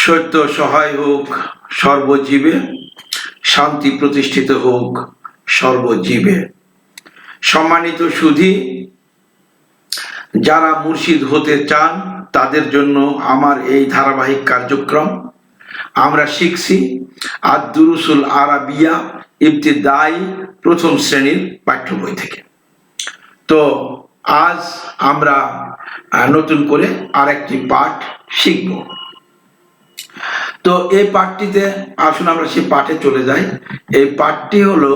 সত্য সহায় হোক সর্বজীবে, শান্তি প্রতিষ্ঠিত হোক সর্বজীবে। সম্মানিত সুধী, যারা মুর্শিদ হতে চান তাদের জন্য আমার এই ধারাবাহিক কার্যক্রম। আমরা শিখছি আদ-দুরুসুল আরাবিয়া ইবতিদাই প্রথম শ্রেণীর পাঠ্য বই থেকে। তো আজ আমরা নতুন করে আরেকটি পাঠ শিখব। তো এই পাঠটিতে আসুন আমরা সেই পাঠে চলে যাই। এই পাঠটি হলো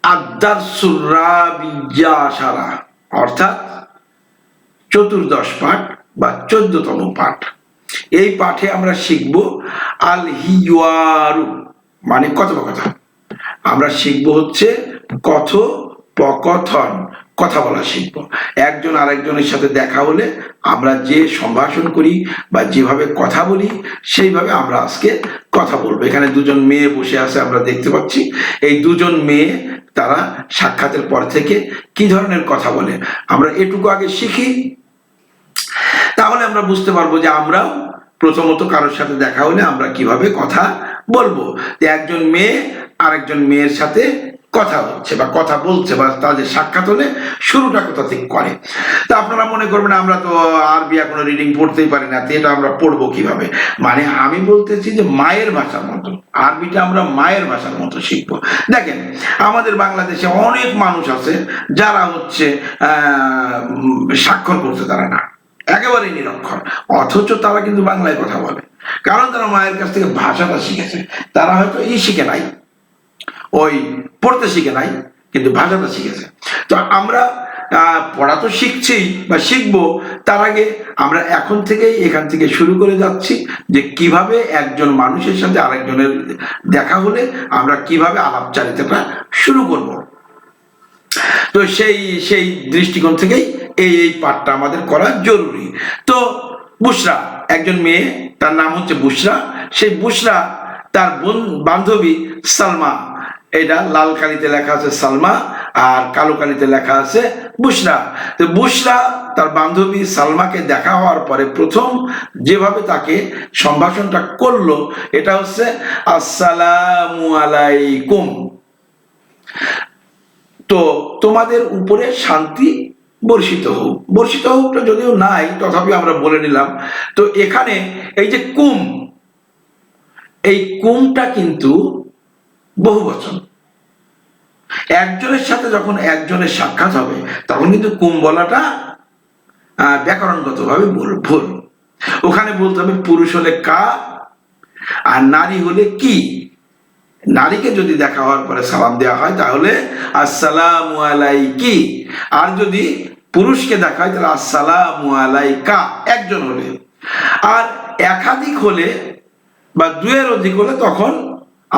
আদ-দারসুর রাবিয়া আশারা, অর্থাৎ 14 পাঠ বা 14তম পাঠ। এই পাঠে আমরা শিখব আল হিওয়ারু, মানে কথোপকথন। আমরা শিখব হচ্ছে কথোপকথন, কথা বলা শিখব। একজন আরেকজনের সাথে দেখা হলে আমরা যে সম্ভাষণ করি বা যেভাবে কথা বলি সেইভাবে আমরা আজকে কথা বলবো। এখানে দুজন মেয়ে বসে আছে, আমরা দেখতে পাচ্ছি। এই দুজন মেয়ে তারা সাক্ষাতের পর থেকে কি ধরনের কথা বলে আমরা এটুকু আগে শিখি, তাহলে আমরা বুঝতে পারবো যে আমরাও প্রথমত কারোর সাথে দেখা হলে আমরা কিভাবে কথা বলবো। একজন মেয়ে আরেকজন মেয়ের সাথে কথা হচ্ছে বা কথা বলছে বা তাদের সাক্ষাৎ হলে শুরুটা কোথা থেকে করে। তা আপনারা মনে করবেন আমরা তো আরবি এখনো রিডিং পড়তেই পারি না, এটা আমরা পড়বো কিভাবে? মানে আমি বলতেছি যে মায়ের ভাষার মতো, আরবিটা আমরা মায়ের ভাষার মতো শিখবো। দেখেন, আমাদের বাংলাদেশে অনেক মানুষ আছে যারা হচ্ছে স্বাক্ষর করতে পারে না, একেবারেই নিরক্ষর, অথচ তারা কিন্তু বাংলায় কথা বলে। কারণ তারা মায়ের কাছ থেকে ভাষাটা শিখেছে। তারা হয়তো শিখে নাই, ওই পড়তে শিখে নাই, কিন্তু ভাষাটা শিখেছে। তো আমরা পড়া তো শিখছি বা শিখবো, তার আগে আমরা এখন থেকেই এখান থেকে শুরু করে যাচ্ছি যে কিভাবে একজন মানুষের সাথে আরেকজনের দেখা হলে আমরা কিভাবে আলাপচারিতাটা শুরু করব। তো সেই দৃষ্টিকোণ থেকেই এই পাঠটা আমাদের করা জরুরি। তো বুশরা, একজন মেয়ে, তার নাম হচ্ছে বুশরা। সেই বুশরা তার বান্ধবী সালমা, এটা লাল কালিতে লেখা আছে সালমা আর কালো কালিতে লেখা আছে বুশরা। তো বুশরা তার বান্ধবী সালমাকে দেখা হওয়ার পরে প্রথম যেভাবে তাকে সম্ভাষণটা করলো এটা হচ্ছে আসসালামু আলাইকুম। তো তোমাদের উপরে শান্তি বর্ষিত হোক। বর্ষিত হোকটা যদিও নাই, তথাপি আমরা বলে নিলাম। তো এখানে এই যে কুম, এই কুমটা কিন্তু বহুবচন। একজনের সাথে যখন একজনের সাক্ষাৎ হবে তখন কিন্তু কুম বলাটা ব্যাকরণগতভাবে ভুল। ওখানে বলতে হবে পুরুষ হলে কা আর নারী হলে কি। নারীকে যদি দেখা হওয়ার পরে সালাম দেওয়া হয় তাহলে আসসালামু আলাইকি, আর যদি পুরুষকে দেখা হয় তাহলে আসসালামু আলাইকা একজন হলে। আর একাধিক হলে বা দুয়ের অধিক হলে তখন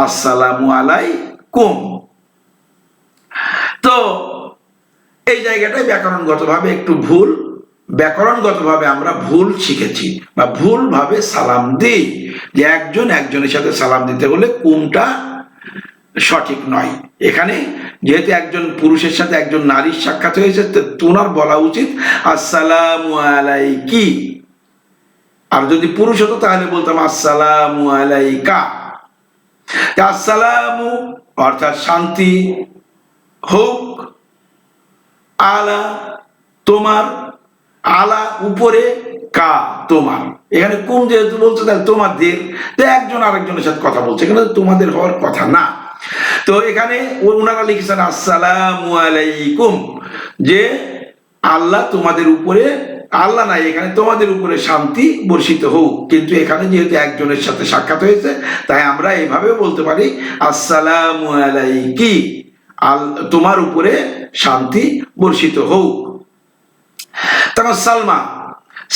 আসসালামু আলাইকুম। তো এই জায়গাটায় ব্যাকরণগতভাবে একটু ভুল, ব্যাকরণগতভাবে আমরা ভুল শিখেছি বা ভুল ভাবে সালাম দিই, যে একজন একজনের সাথে সালাম দিতে হলে কুমটা সঠিক নয়। এখানে যেহেতু একজন পুরুষের সাথে একজন নারীর সাক্ষাৎ হয়েছে, তোনার বলা উচিত আসসালামু আলাইকি। আর যদি পুরুষ হতো তাহলে বলতাম আসসালামু আলাইকা। আসসালামু অর্থাৎ শান্তি হোক, আলা তোমার, আলা উপরে, কা তোমার। এখানে কুম যেহেতু বলছে তাহলে তোমাদের, একজন আরেকজনের সাথে কথা বলছে, এখানে তোমাদের হওয়ার কথা না। তো এখানে ওনারা লিখেছেন আসসালামু আলাইকুম, যে আল্লাহ তোমাদের উপরে, আল্লাহ নাই এখানে, তোমাদের উপরে শান্তি বর্ষিত হোক। কিন্তু এখানে যেহেতু একজনের সাথে সাক্ষাৎ হয়েছে তাই আমরা এইভাবে বলতে পারি আসসালামু আলাইকি, তোমার উপরে শান্তি বর্ষিত হোক। তখন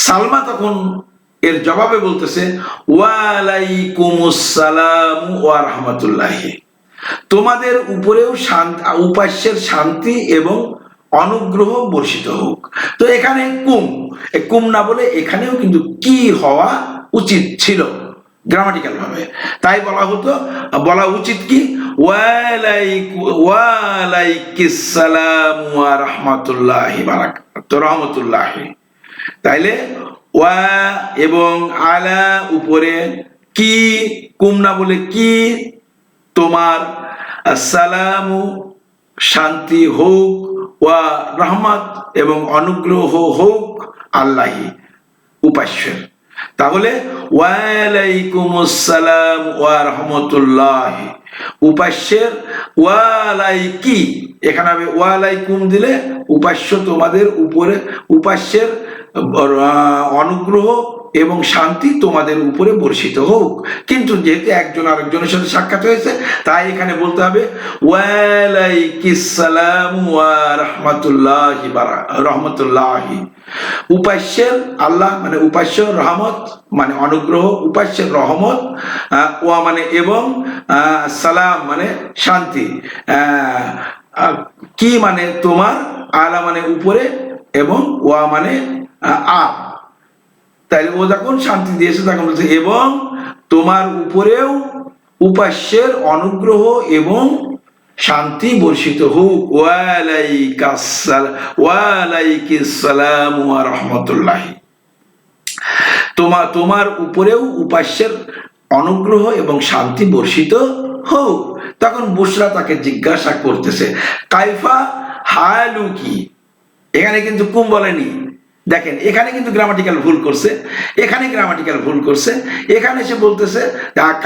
সালমা তখন এর জবাবে বলতেছে ওয়ালাইকুমুস সালাম ওয়া রাহমাতুল্লাহি, তোমাদের উপরেও উপাস্যের শান্তি এবং অনুগ্রহ বর্ষিত হোক। তো এখানে কুম না বলে এখানেও কিন্তু কি হওয়া উচিত ছিল গ্রামাটিক্যাল ভাবে, তাই বলা উচিত কি ওয়ালাইকুস সালাম ওয়া রাহমাতুল্লাহি বারাকাতুহু রহমতুল্লাহি। তাইলে ওয়া এবং আলা উপরে, কি কুম না বলে কি তোমার, আসসালামু শান্তি হোক, ওয়া রহমত এবং অনুগ্রহ হোক আল্লাহি উপাস্যের। তাহলে ওয়ালাইকুম আসসালাম ওয়া রাহমাতুল্লাহ উপাস্যের, ওয়ালাইকি এখানে হবে ওয়ালাইকুম দিলে উপাস্য তোমাদের উপরে, উপাস্যের অনুগ্রহ এবং শান্তি তোমাদের উপরে বর্ষিত হোক। কিন্তু যেহেতু একজন আরেকজনের সাথে সাক্ষাৎ হয়েছে, তাই এখানে বলতে হবে ওয়ালাইকিস সালাম ওয়া রাহমাতুল্লাহি রহমতুল্লাহি। উপাস্যের আল্লাহ মানে উপাস্য, রহমত মানে অনুগ্রহ, উপাস্যের রহমত, ওয়া মানে এবং, সালাম মানে শান্তি, কি মানে তোমার, আলা মানে উপরে এবং ওয়া মানে আর। তাইলে ও যখন শান্তি দিয়েছে তখন বলছে এবং তোমার উপরেও উপাস্যের অনুগ্রহ এবং শান্তি বর্ষিত হোক। ওয়ালাইকিস সালাম ওয়া রাহমাতুল্লাহ। তোমার উপরেও উপাস্যের অনুগ্রহ এবং শান্তি বর্ষিত হোক। তখন বুশরা তাকে জিজ্ঞাসা করতেছে কাইফা হালু কি, এখানে কিন্তু কুম বলেনি। দেখেন এখানে কিন্তু গ্রামাটিক্যাল ভুল করছে, এখানে গ্রামাটিক্যাল ভুল করছে। এখানে সে বলতেছে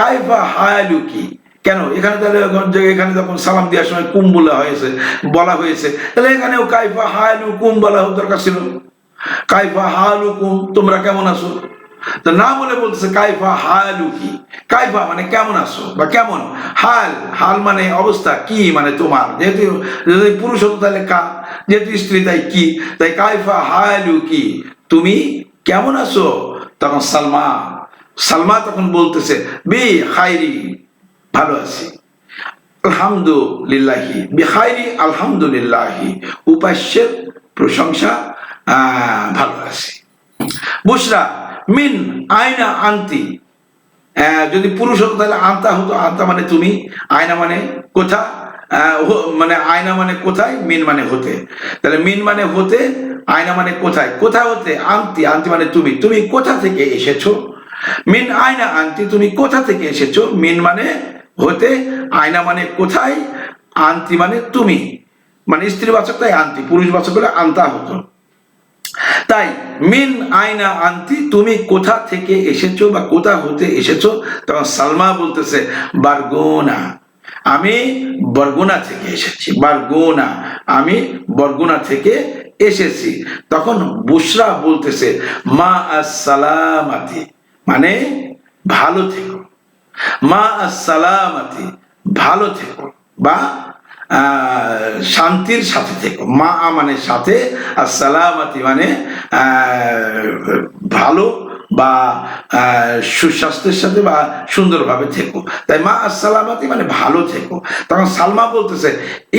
কাইফা হালু কি, কেন এখানে তাহলে এখানে যখন সালাম দেওয়ার সময় কুম বলা হয়েছে, তাহলে এখানেও কাইফা হালু কুম বলা দরকার ছিল। কাইফা হালু কুম, তোমরা কেমন আছো, তো না বলে বলতেছে কাইফা হালু কি। কাইফা মানে কেমন আছো বা কেমন, হাল মানে অবস্থা, কি মানে তোমার, যেহেতু যদি পুরুষ হতো তাহলে কা, যেহেতু স্ত্রী তাই কি, তাই কাইফা হালু কি, তুমি কেমন আছো। তখন সালমা তখন বলতেছে বি খাইরি, ভালো আছি, আলহামদুলিল্লাহি, বিখাইরি আলহামদুলিল্লাহি, উপাস্যের প্রশংসা, ভালো আছি। বুশরা মিন আইনা আনতি, যদি পুরুষ হতো তাহলে আনতা হতো, আনতা মানে তুমি, আয়না মানে কোথা, মানে আয়না মানে কোথায়, মিন মানে হতে, তাহলে মিন মানে হতে, আয়না মানে কোথায়, কোথায় হতে, আনতি মানে তুমি, তুমি কোথা থেকে এসেছো। মিন আয়না আনতি, তুমি কোথা থেকে এসেছো। মিন মানে হতে, আয়না মানে কোথায়, আনতি মানে তুমি, মানে স্ত্রীবাচক তাই আনতি, পুরুষবাচক হলে আনতা হতো। তাই মিন আয়না আনতি, তুমি কোথা থেকে এসেছো বা কোথা হতে এসেছো। তখন সালমা বলতেছে বারগুনা, আমি বরগুনা থেকে এসেছি, বারগুনা আমি বরগুনা থেকে এসেছি। তখন বুশরা বলতেছে মা আসসালামাতি, মানে ভালো থেকো, মা আসসালামাতি ভালো থেকো বা শান্তির সাথে থেকো। মা মানে সাথে, আর সালামাতি মানে ভালো বা সুস্বাস্থ্যের সাথে বা সুন্দরভাবে থেকো। তাই মা আসসালামাতি মানে ভালো থেকো। তখন সালমা বলতেছে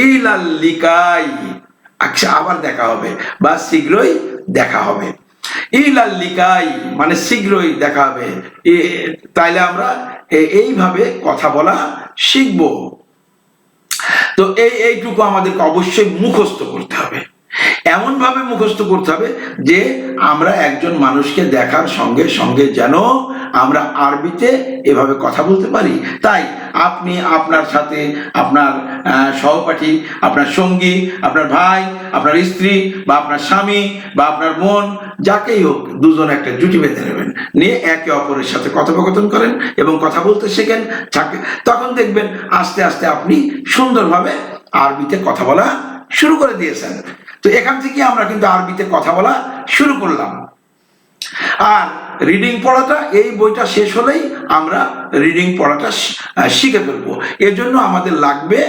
ইলাল লিকাই, আচ্ছা আবার দেখা হবে বা শীঘ্রই দেখা হবে। ইলাল লিকাই মানে শীঘ্রই দেখা হবে। তাইলে আমরা এইভাবে কথা বলা শিখবো। তো এইটুকু আমাদেরকে অবশ্যই মুখস্থ করতে হবে, এমন ভাবে মুখস্থ করতে হবে যে আমরা একজন মানুষকে দেখার সঙ্গে সঙ্গে যেন আমরা আরবিতে এভাবে কথা বলতে পারি। তাই আপনি আপনার সাথে আপনার সহপাঠী, আপনার সঙ্গী, আপনার ভাই, আপনার স্ত্রী বা আপনার স্বামী বা আপনার বোন, যাকেই হোক, দুজন একটা জুটি বেঁধে নেবেন, নিয়ে একে অপরের সাথে কথোপকথন করেন এবং কথা বলতে শেখেন। তখন দেখবেন আস্তে আস্তে আপনি সুন্দরভাবে আরবিতে কথা বলা শুরু করে দিয়েছেন। তো এখান থেকে আমরা কিন্তু আরবিতে কথা বলা শুরু করলাম। আর রিডিং পড়াটা, এই বইটা শেষ হলেই আমরা রিডিং পড়াটা শিখে ফেলবো। এজন্য আমাদের লাগবে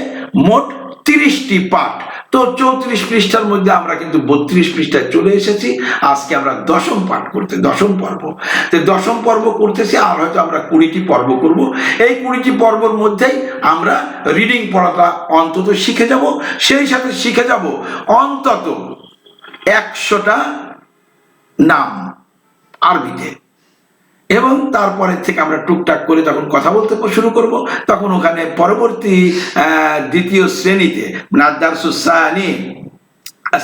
মোট 30টি পাঠ। তো 34 পৃষ্ঠার মধ্যে আমরা কিন্তু 32 পৃষ্ঠায় চলে এসেছি। আজকে আমরা দশম পর্ব তো দশম পর্ব করতেছি, আর হয়তো আমরা 20টি পর্ব করব। এই 20টি পর্বর মধ্যেই আমরা রিডিং পড়াটা অন্তত শিখে যাব, সেই সাথে শিখে যাব অন্তত 100টা নাম আরবিতে। এবং তারপরে থেকে আমরা টুকটাক করে যখন কথা বলতে শুরু করব, তখন ওখানে পরবর্তী দ্বিতীয় শ্রেণীতে নাদারসুস সানি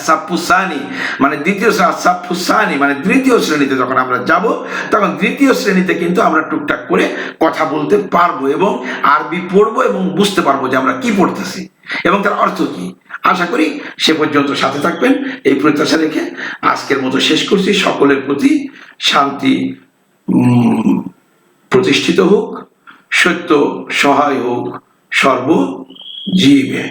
সাফুসানি মানে দ্বিতীয় সাফুসানি মানে তৃতীয় শ্রেণীতে যখন আমরা যাব, তখন তৃতীয় শ্রেণীতে কিন্তু আমরা টুকটাক করে কথা বলতে পারবো এবং আরবি পড়বো এবং বুঝতে পারবো যে আমরা কি পড়তেছি এবং তার অর্থ কি। আশা করি সে পর্যন্ত সাথে থাকবেন এই প্রত্যাশা রেখে আজকের মতো শেষ করছি। সকলের প্রতি শান্তি প্রতিষ্ঠিত হোক, সত্য সহায় হোক সর্বজীবে।